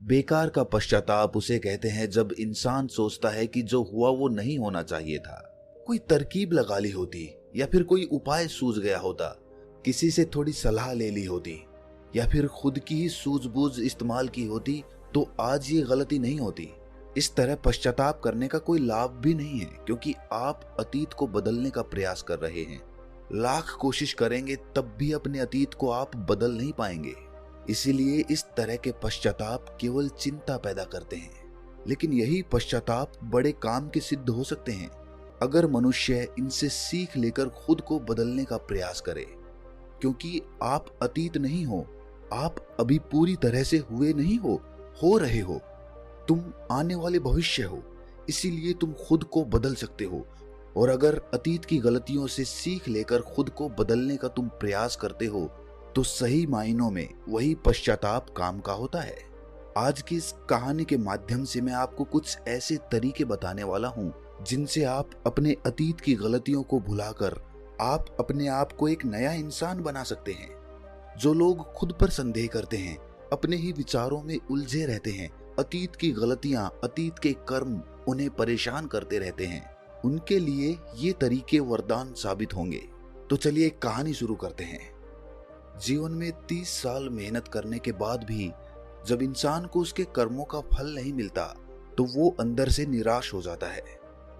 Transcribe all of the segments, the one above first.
बेकार का पश्चाताप उसे कहते हैं जब इंसान सोचता है कि जो हुआ वो नहीं होना चाहिए था। कोई तरकीब लगा ली होती, या फिर कोई उपाय सूझ गया होता, किसी से थोड़ी सलाह ले ली होती, या फिर खुद की ही सूझबूझ इस्तेमाल की होती, तो आज ये गलती नहीं होती। इस तरह पश्चाताप करने का कोई लाभ भी नहीं है, क्योंकि आप अतीत को बदलने का प्रयास कर रहे हैं। लाख कोशिश करेंगे तब भी अपने अतीत को आप बदल नहीं पाएंगे। इसीलिए इस तरह के पश्चाताप केवल चिंता पैदा करते हैं, लेकिन यही पश्चाताप बड़े काम के सिद्ध हो सकते हैं अगर मनुष्य इनसे सीख लेकर खुद को बदलने का प्रयास करे। क्योंकि आप अतीत नहीं हो, आप अभी पूरी तरह से हुए नहीं हो रहे हो। तुम आने वाले भविष्य हो, इसीलिए तुम खुद को बदल सकते हो। और अगर अतीत की गलतियों से सीख लेकर खुद को बदलने का तुम प्रयास करते हो, तो सही मायनों में वही पश्चाताप काम का होता है। आज की इस कहानी के माध्यम से मैं आपको कुछ ऐसे तरीके बताने वाला हूं जिनसे आप अपने अतीत की गलतियों को भुलाकर आप अपने आप को एक नया इंसान बना सकते हैं। जो लोग खुद पर संदेह करते हैं, अपने ही विचारों में उलझे रहते हैं, अतीत की गलतियां, अतीत के कर्म उन्हें परेशान करते रहते हैं, उनके लिए ये तरीके वरदान साबित होंगे। तो चलिए एक कहानी शुरू करते हैं। जीवन में 30 साल मेहनत करने के बाद भी जब इंसान को उसके कर्मों का फल नहीं मिलता, तो वो अंदर से निराश हो जाता है।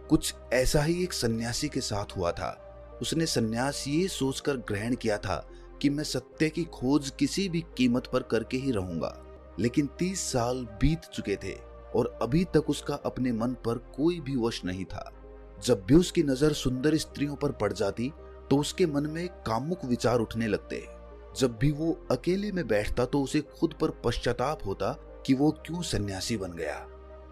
कुछ ऐसा ही एक सन्यासी के साथ हुआ था। उसने सन्यास ये सोचकर ग्रहण किया था कि मैं सत्य की खोज किसी भी कीमत पर करके ही रहूंगा। लेकिन 30 साल बीत चुके थे और अभी तक उसका अपने मन पर कोई भी वश नहीं था। जब भी उसकी नजर सुंदर स्त्रियों पर पड़ जाती, तो उसके मन में कामुक विचार उठने लगते। जब भी वो अकेले में बैठता, तो उसे खुद पर पश्चाताप होता कि वो क्यों सन्यासी बन गया।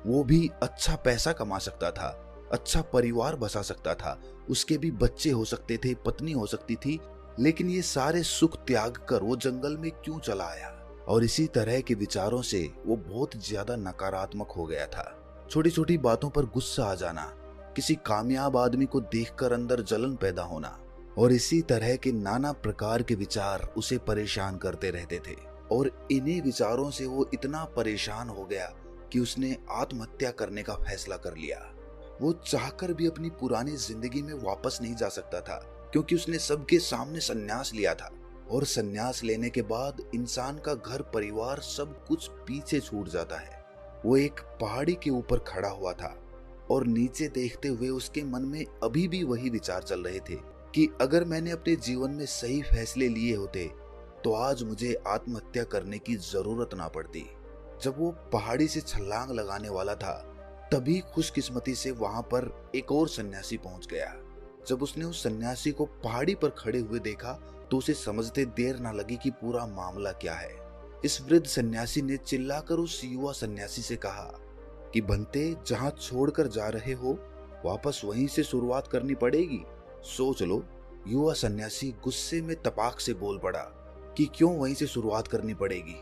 वो भी अच्छा पैसा कमा सकता था, अच्छा परिवार बसा सकता था, उसके भी बच्चे हो सकते थे, पत्नी हो सकती थी, लेकिन ये सारे सुख त्याग कर वो जंगल में क्यों चला आया। और इसी तरह के विचारों से वो बहुत ज्यादा नकारात्मक हो गया था। छोटी छोटी बातों पर गुस्सा आ जाना, किसी कामयाब आदमी को देखकर अंदर जलन पैदा होना, और इसी तरह के नाना प्रकार के विचार उसे परेशान करते रहते थे। और इन्हीं विचारों से वो इतना परेशान हो गया कि उसने आत्महत्या करने का फैसला कर लिया। वो चाहकर भी अपनी पुरानी जिंदगी में वापस नहीं जा सकता था, क्योंकि उसने सबके सामने संन्यास लिया था। और संन्यास लेने के बाद इंसान का घर परिवार सब कुछ पीछे छूट जाता है। वो एक पहाड़ी के ऊपर खड़ा हुआ था और नीचे देखते हुए उसके मन में अभी भी वही विचार चल रहे थे कि अगर मैंने अपने जीवन में सही फैसले लिए होते, तो आज मुझे आत्महत्या करने की जरूरत ना पड़ती। जब वो पहाड़ी से छलांग लगाने वाला था, तभी खुशकिस्मती से वहां पर एक और सन्यासी पहुंच गया। जब उसने उस सन्यासी को पहाड़ी पर खड़े हुए देखा, तो उसे समझते देर ना लगी कि पूरा मामला क्या है। इस वृद्ध सन्यासी ने चिल्लाकर उस युवा सन्यासी से कहा कि बनते, जहां छोड़कर जा रहे हो, वापस वहीं से शुरुआत करनी पड़ेगी। सोच लो। युवा सन्यासी गुस्से में तपाक से बोल पड़ा कि क्यों वहीं से शुरुआत करनी पड़ेगी।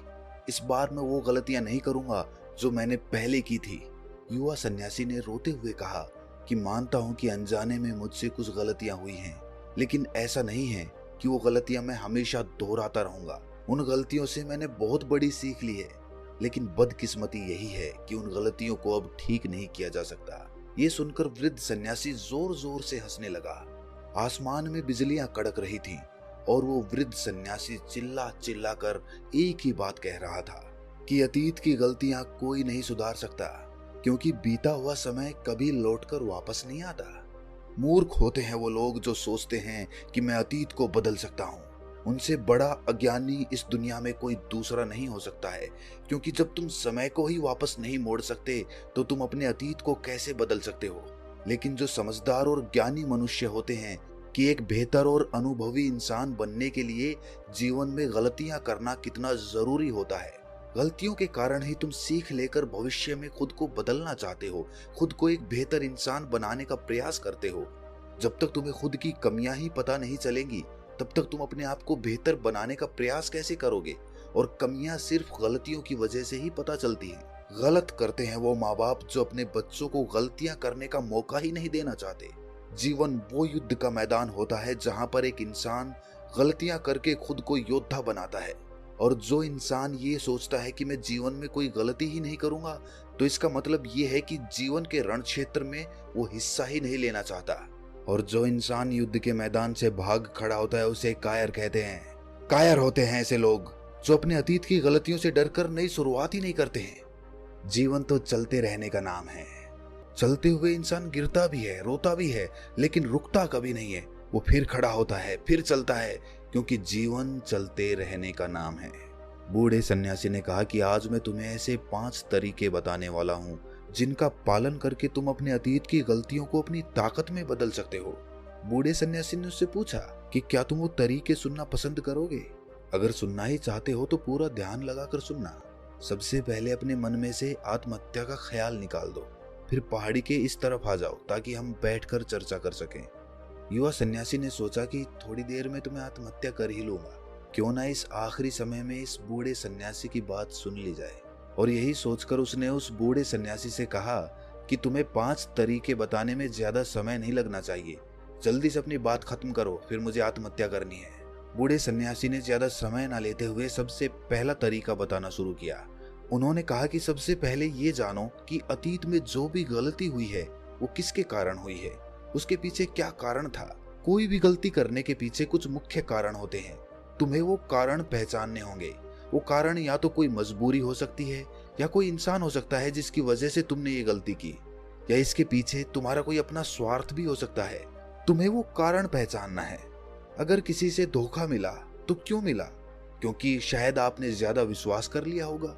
इस बार मैं वो गलतियां नहीं करूंगा जो मैंने पहले की थी। युवा सन्यासी ने रोते हुए कहा कि मानता हूं कि अनजाने में मुझसे कुछ गलतियां हुई हैं, लेकिन ऐसा नहीं है कि वो गलतियां मैं हमेशा दोहराता रहूंगा। उन गलतियों से मैंने बहुत बड़ी सीख ली है, लेकिन बदकिस्मती यही है कि उन गलतियों को अब ठीक नहीं किया जा सकता। ये सुनकर वृद्ध सन्यासी जोर जोर से हंसने लगा। आसमान में बिजलियां कड़क रही थीं और वो वृद्ध सन्यासी चिल्ला चिल्ला कर एक ही बात कह रहा था कि अतीत की गलतियां कोई नहीं सुधार सकता, क्योंकि बीता हुआ समय कभी लौटकर वापस नहीं आता। मूर्ख होते हैं वो लोग जो सोचते हैं कि मैं अतीत को बदल सकता हूँ। उनसे बड़ा अज्ञानी इस दुनिया में कोई दूसरा नहीं हो सकता है, क्योंकि जब तुम समय को ही वापस नहीं मोड़ सकते, तो तुम अपने अतीत को कैसे बदल सकते हो। लेकिन जो समझदार और ज्ञानी मनुष्य होते हैं कि एक बेहतर और अनुभवी इंसान बनने के लिए जीवन में गलतियां करना कितना जरूरी होता है। गलतियों के कारण ही तुम सीख लेकर भविष्य में खुद को बदलना चाहते हो, खुद को एक बेहतर इंसान बनाने का प्रयास करते हो। जब तक तुम्हें खुद की कमियां ही पता नहीं चलेंगी, तब तक तुम अपने आप को बेहतर बनाने का प्रयास कैसे करोगे। और कमियां सिर्फ गलतियों की वजह से ही पता चलती हैं। गलत करते हैं वो माँ बाप जो अपने बच्चों को गलतियां करने का मौका ही नहीं देना चाहते। जीवन वो युद्ध का मैदान होता है जहां पर एक इंसान गलतियां करके खुद को योद्धा बनाता है। और जो इंसान ये सोचता है कि मैं जीवन में कोई गलती ही नहीं करूंगा, तो इसका मतलब ये है कि जीवन के रण क्षेत्र में वो हिस्सा ही नहीं लेना चाहता। और जो इंसान युद्ध के मैदान से भाग खड़ा होता है उसे कायर कहते हैं। कायर होते हैं ऐसे लोग जो अपने अतीत की गलतियों से डरकर नई शुरुआत ही नहीं करते हैं। जीवन तो चलते रहने का नाम है। चलते हुए इंसान गिरता भी है, रोता भी है, लेकिन रुकता कभी नहीं है। वो फिर खड़ा होता है, फिर चलता है, क्योंकि जीवन चलते रहने का नाम है। बूढ़े सन्यासी ने कहा कि आज मैं तुम्हें ऐसे 5 तरीके बताने वाला हूँ जिनका पालन करके तुम अपने अतीत की गलतियों को अपनी ताकत में बदल सकते हो। बूढ़े सन्यासी ने उससे पूछा कि क्या तुम वो तरीके सुनना पसंद करोगे? अगर सुनना ही चाहते हो तो पूरा ध्यान लगाकर सुनना। सबसे पहले अपने मन में से आत्महत्या का ख्याल निकाल दो, फिर पहाड़ी के इस तरफ आ जाओ ताकि हम बैठकर चर्चा कर सकें। युवा सन्यासी ने सोचा कि थोड़ी देर में तो मैं आत्महत्या कर ही लूंगा, क्यों ना इस आखिरी समय में इस बूढ़े सन्यासी की बात सुन ली जाए। और यही सोचकर उसने उस बूढ़े सन्यासी से कहा कि तुम्हें 5 तरीके बताने में ज्यादा समय नहीं लगना चाहिए, जल्दी से अपनी बात खत्म करो, फिर मुझे आत्महत्या करनी है। बूढ़े सन्यासी ने ज्यादा समय ना लेते हुए सबसे पहला तरीका बताना शुरू किया। उन्होंने कहा कि सबसे पहले ये जानो कि अतीत में जो भी गलती हुई है वो किसके कारण हुई है, उसके पीछे क्या कारण था। कोई भी गलती करने के पीछे कुछ मुख्य कारण होते हैं, तुम्हें वो कारण पहचानने होंगे। वो कारण या तो कोई मजबूरी हो सकती है, या कोई इंसान हो सकता है जिसकी वजह से तुमने ये गलती की, या इसके पीछे तुम्हारा कोई अपना स्वार्थ भी हो सकता है। तुम्हें वो कारण पहचानना है। अगर किसी से धोखा मिला तो क्यों मिला? क्योंकि शायद आपने ज्यादा विश्वास कर लिया होगा।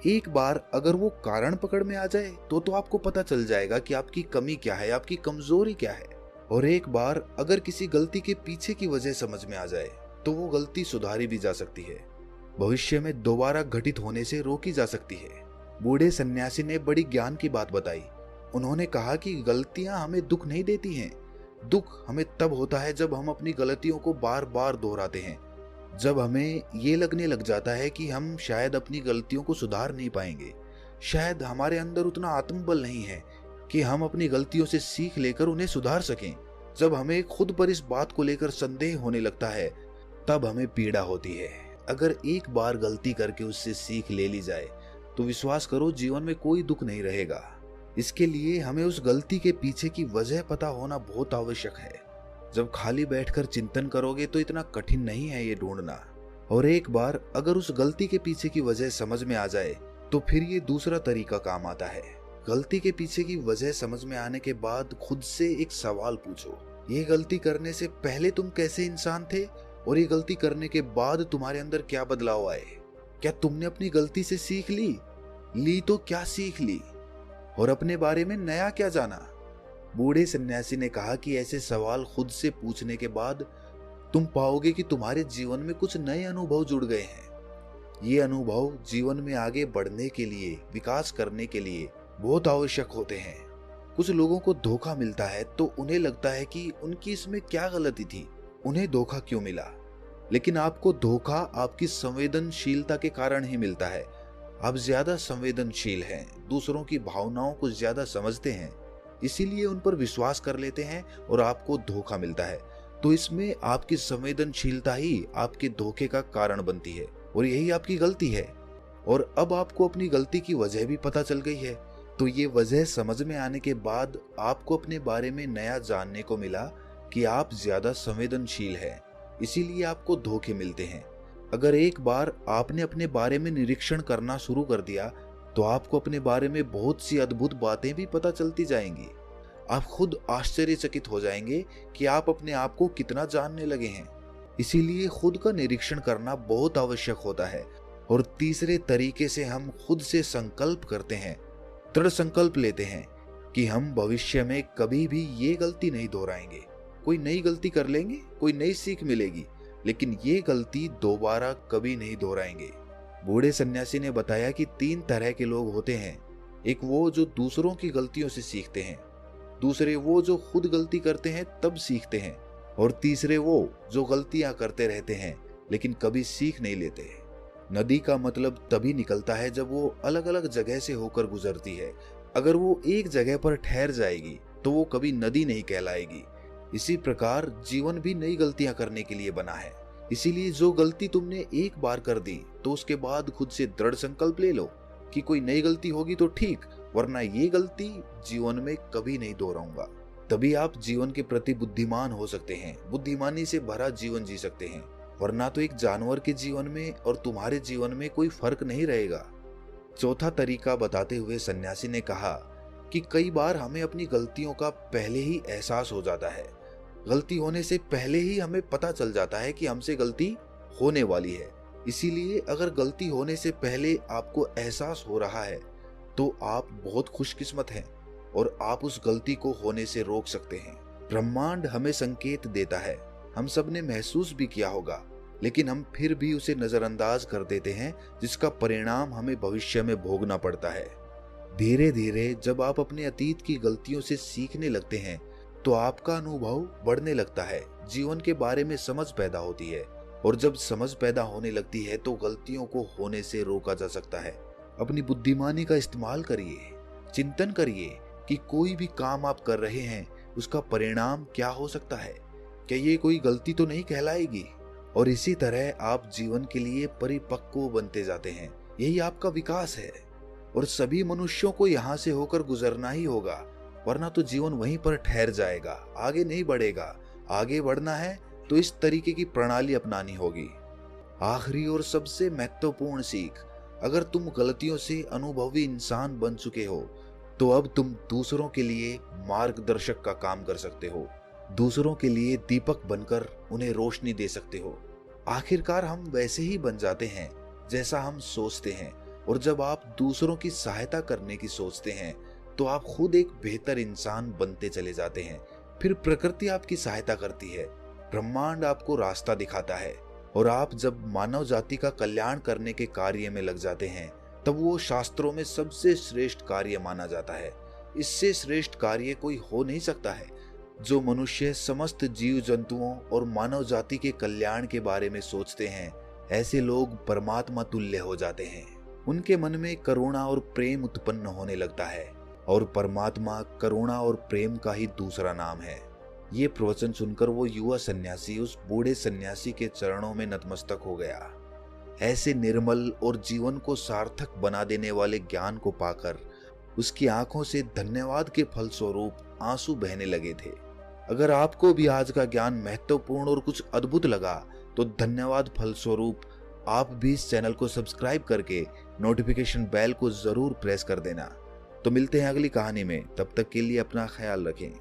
एक बार अगर वो कारण पकड़ में आ जाए तो आपको पता चल जाएगा कि आपकी कमी क्या है, आपकी कमजोरी क्या है। और एक बार अगर किसी गलती के पीछे की वजह समझ में आ जाए तो वो गलती सुधारी भी जा सकती है, भविष्य में दोबारा घटित होने से रोकी जा सकती है। बूढ़े सन्यासी ने बड़ी ज्ञान की बात बताई। उन्होंने कहा कि गलतियां हमें दुख नहीं देती हैं। दुख हमें तब होता है जब हम अपनी गलतियों को बार बार दोहराते हैं, जब हमें ये लगने लग जाता है कि हम शायद अपनी गलतियों को सुधार नहीं पाएंगे, शायद हमारे अंदर उतना आत्मबल नहीं है कि हम अपनी गलतियों से सीख लेकर उन्हें सुधार सकें। जब हमें खुद पर इस बात को लेकर संदेह होने लगता है तब हमें पीड़ा होती है। अगर एक बार गलती करके उससे सीख ले ली जाए तो विश्वास करो जीवन में कोई दुख नहीं रहेगा। इसके लिए हमें उस गलती के पीछे की वजह पता होना बहुत आवश्यक है। जब खाली बैठकर चिंतन करोगे तो इतना कठिन नहीं है ये ढूंढना। और एक बार अगर उस गलती के पीछे की वजह समझ में आ जाए तो फिर ये दूसरा तरीका काम आता है। गलती के पीछे की वजह समझ में आने के बाद खुद से एक सवाल पूछो, ये गलती करने से पहले तुम कैसे इंसान थे, और ये गलती करने के बाद तुम्हारे अंदर क्या बदलाव आए? क्या तुमने अपनी गलती से सीख ली तो क्या सीख ली, और अपने बारे में नया क्या जाना? बूढ़े सन्यासी ने कहा कि ऐसे सवाल खुद से पूछने के बाद तुम पाओगे कि तुम्हारे जीवन में कुछ नए अनुभव जुड़ गए हैं। ये अनुभव जीवन में आगे बढ़ने के लिए, विकास करने के लिए बहुत आवश्यक होते हैं। कुछ लोगों को धोखा मिलता है तो उन्हें लगता है कि उनकी इसमें क्या गलती थी, उन्हें धोखा क्यों मिला। लेकिन आपको धोखा आपकी संवेदनशीलता के कारण ही मिलता है। आप ज्यादा संवेदनशील हैं, दूसरों की भावनाओं को ज्यादा समझते हैं, इसीलिए उन पर विश्वास कर लेते हैं और आपको धोखा मिलता है। तो इसमें आपकी संवेदनशीलता ही आपके धोखे का कारण बनती है, और यही आपकी गलती है। और अब आपको अपनी गलती की वजह भी पता चल गई है, तो ये वजह समझ में आने के बाद आपको अपने बारे में नया जानने को मिला कि आप ज्यादा संवेदनशील हैं, इसीलिए आपको धोखे मिलते हैं। अगर एक बार आपने अपने बारे में निरीक्षण करना शुरू कर दिया तो आपको अपने बारे में बहुत सी अद्भुत बातें भी पता चलती जाएंगी। आप खुद आश्चर्यचकित हो जाएंगे कि आप अपने आप को कितना जानने लगे हैं। इसीलिए खुद का निरीक्षण करना बहुत आवश्यक होता है। और तीसरे तरीके से हम खुद से संकल्प करते हैं, दृढ़ संकल्प लेते हैं कि हम भविष्य में कभी भी ये गलती नहीं दोहराएंगे। कोई नई गलती कर लेंगे, कोई नई सीख मिलेगी, लेकिन ये गलती दोबारा कभी नहीं दोहराएंगे। बूढ़े सन्यासी ने बताया कि 3 तरह के लोग होते हैं। एक वो जो दूसरों की गलतियों से सीखते हैं, दूसरे वो जो खुद गलती करते हैं तब सीखते हैं, और तीसरे वो जो गलतियां करते रहते हैं लेकिन कभी सीख नहीं लेते। नदी का मतलब तभी निकलता है जब वो अलग अलग जगह से होकर गुजरती है। अगर वो एक जगह पर ठहर जाएगी तो वो कभी नदी नहीं कहलाएगी। इसी प्रकार जीवन भी नई गलतियां करने के लिए बना है। इसीलिए जो गलती तुमने एक बार कर दी तो उसके बाद खुद से दृढ़ संकल्प ले लो कि कोई नई गलती होगी तो ठीक, वरना ये गलती जीवन में कभी नहीं दोहराऊंगा। तभी आप जीवन के प्रति बुद्धिमान हो सकते हैं, बुद्धिमानी से भरा जीवन जी सकते हैं, वरना तो एक जानवर के जीवन में और तुम्हारे जीवन में कोई फर्क नहीं रहेगा। चौथा तरीका बताते हुए सन्यासी ने कहा कि कई बार हमें अपनी गलतियों का पहले ही एहसास हो जाता है। गलती होने से पहले ही हमें पता चल जाता है कि हमसे गलती होने वाली है। इसीलिए अगर गलती होने से पहले आपको एहसास हो रहा है तो आप बहुत खुशकिस्मत हैं और आप उस गलती को होने से रोक सकते हैं। ब्रह्मांड हमें संकेत देता है, हम सब ने महसूस भी किया होगा, लेकिन हम फिर भी उसे नजरअंदाज कर देते हैं, जिसका परिणाम हमें भविष्य में भोगना पड़ता है। धीरे धीरे जब आप अपने अतीत की गलतियों से सीखने लगते हैं तो आपका अनुभव बढ़ने लगता है, जीवन के बारे में समझ पैदा होती है, और जब समझ पैदा होने लगती है तो गलतियों को होने से रोका जा सकता है। अपनी बुद्धिमानी का इस्तेमाल करिए, चिंतन करिए कि कोई भी काम आप कर रहे हैं उसका परिणाम क्या हो सकता है, क्या ये कोई गलती तो नहीं कहलाएगी। और इसी तरह आप जीवन के लिए परिपक्व बनते जाते हैं। यही आपका विकास है और सभी मनुष्यों को यहाँ से होकर गुजरना ही होगा, वरना तो जीवन वहीं पर ठहर जाएगा, आगे नहीं बढ़ेगा। आगे बढ़ना है तो इस तरीके की प्रणाली अपनानी होगी। आखिरी और सबसे महत्वपूर्ण सीख, अगर तुम गलतियों से अनुभवी इंसान बन चुके हो तो अब तुम दूसरों के लिए मार्गदर्शक का काम कर सकते हो, दूसरों के लिए दीपक बनकर उन्हें रोशनी दे सकते हो। आखिरकार हम वैसे ही बन जाते हैं जैसा हम सोचते हैं, और जब आप दूसरों की सहायता करने की सोचते हैं तो आप खुद एक बेहतर इंसान बनते चले जाते हैं। फिर प्रकृति आपकी सहायता करती है, ब्रह्मांड आपको रास्ता दिखाता है, और आप जब मानव जाति का कल्याण करने के कार्य में लग जाते हैं तब वो शास्त्रों में सबसे श्रेष्ठ कार्य माना जाता है। इससे श्रेष्ठ कार्य कोई हो नहीं सकता है। जो मनुष्य समस्त जीव जंतुओं और मानव जाति के कल्याण के बारे में सोचते हैं, ऐसे लोग परमात्मा तुल्य हो जाते हैं। उनके मन में करुणा और प्रेम उत्पन्न होने लगता है, और परमात्मा करुणा और प्रेम का ही दूसरा नाम है। ये प्रवचन सुनकर वो युवा सन्यासी उस बूढ़े सन्यासी के चरणों में नतमस्तक हो गया। ऐसे निर्मल और जीवन को सार्थक बना देने वाले ज्ञान को पाकर उसकी आंखों से धन्यवाद के फलस्वरूप आंसू बहने लगे थे। अगर आपको भी आज का ज्ञान महत्वपूर्ण और कुछ अद्भुत लगा तो धन्यवाद फलस्वरूप आप भी इस चैनल को सब्सक्राइब करके नोटिफिकेशन बेल को जरूर प्रेस कर देना। तो मिलते हैं अगली कहानी में, तब तक के लिए अपना ख्याल रखें।